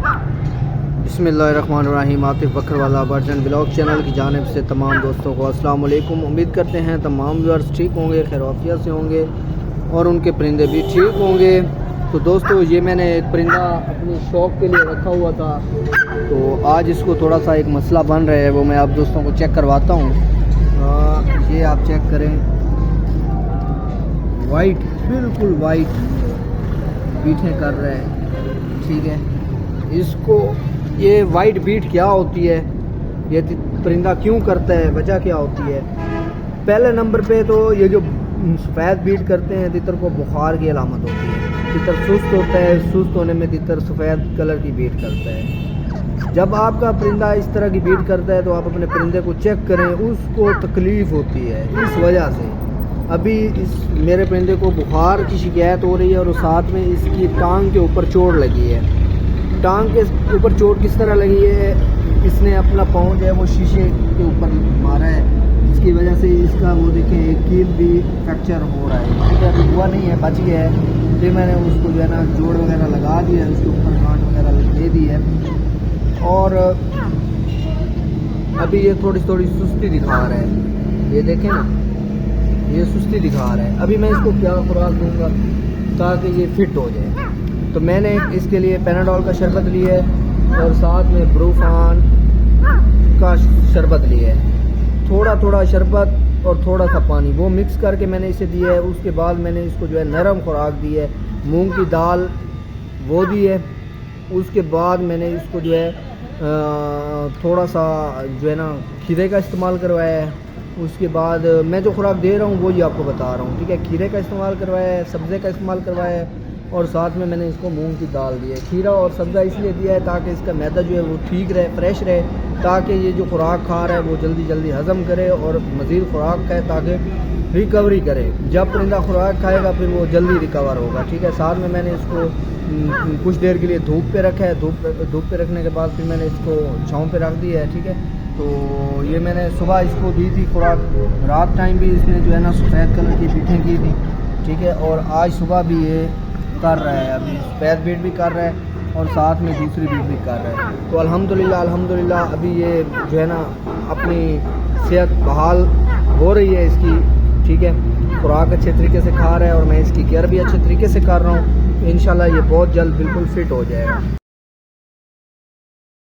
बिस्मिल्लाहिर्रहमानिर्रहीम। Atif Bakarwala version blog channel की जानिब से तमाम दोस्तों को अस्सलाम वालेकुम। उम्मीद करते हैं तमाम व्यूअर्स ठीक होंगे, खैरियत से होंगे और उनके परिंदे भी ठीक होंगे। तो दोस्तों ये मैंने एक परिंदा अपनी शौक़ के लिए रखा हुआ था, तो आज इसको थोड़ा सा एक मसला बन रहा है, वो मैं आप दोस्तों को चेक करवाता हूँ। ये आप चेक करें, वाइट, बिल्कुल वाइट बीटें कर रहे हैं। ठीक है, इसको ये वाइट बीट क्या होती है, ये परिंदा क्यों करता है, वजह क्या होती है। पहले नंबर पे तो ये जो सफ़ेद बीट करते हैं, तितर को बुखार की अलामत होती है। तितर सुस्त होता है, सुस्त होने में तितर सफ़ेद कलर की बीट करता है। जब आपका परिंदा इस तरह की बीट करता है तो आप अपने परिंदे को चेक करें, उसको तकलीफ़ होती है इस वजह से। अभी इस मेरे परिंदे को बुखार की शिकायत हो रही है और साथ में इसकी टांग के ऊपर चोट लगी है। टांग के ऊपर चोट किस तरह लगी है, इसने अपना पाँव जो है वो शीशे के ऊपर मारा है, जिसकी वजह से इसका वो देखें एक कील भी फ्रैक्चर हो रहा है। ठीक है, अभी हुआ नहीं है, बच गया है। फिर मैंने उसको जो है ना जोड़ वगैरह लगा दिया है, उसके ऊपर गांठ वगैरह दे दी है। और अभी ये थोड़ी थोड़ी सुस्ती दिखा रहा है, ये देखें ना, ये सुस्ती दिखा रहा है। अभी मैं इसको क्या खुराक दूंगा ताकि ये फिट हो जाए, तो मैंने इसके लिए पैनाडोल का शरबत लिया है और साथ में ब्रूफान का शरबत लिया है। थोड़ा थोड़ा शरबत और थोड़ा सा पानी वो मिक्स करके मैंने इसे दिया है। उसके बाद मैंने इसको जो है नरम खुराक दी है, मूंग की दाल वो दी है। उसके बाद मैंने इसको जो है थोड़ा सा जो है ना खीरे का इस्तेमाल करवाया है। उसके बाद मैं जो खुराक दे रहा हूँ वही आपको बता रहा हूँ। ठीक है, खीरे का इस्तेमाल करवाया है, सब्ज़े का इस्तेमाल करवाया है और साथ में मैंने इसको मूंग की दाल दी है। खीरा और सब्ज़ा इसलिए दिया है ताकि इसका मैदा जो है वो ठीक रहे, फ्रेश रहे, ताकि ये जो खुराक खा रहा है वो जल्दी जल्दी हज़म करे और मज़ीद खुराक खाए ताकि रिकवरी करे। जब परिंदा खुराक खाएगा फिर वो जल्दी रिकवर होगा। ठीक है, साथ में मैंने इसको कुछ देर के लिए धूप पे रखा है। धूप पे रखने के बाद फिर मैंने इसको छाँव पे रख दिया है। ठीक है, तो ये मैंने सुबह इसको दी थी खुराक, रात टाइम भी इसने जो है ना सफ़ेद कलर की बीटें की थी। ठीक है, और आज सुबह भी ये कर रहा है, अभी सफ़ेद बीट भी कर रहा है और साथ में दूसरी बीट भी कर रहा है। तो अल्हम्दुलिल्लाह अभी ये जो है ना अपनी सेहत बहाल हो रही है इसकी। ठीक है, खुराक अच्छे तरीके से खा रहा है और मैं इसकी केयर भी अच्छे तरीके से कर रहा हूँ। इंशाल्लाह ये बहुत जल्द बिल्कुल फिट हो जाएगा।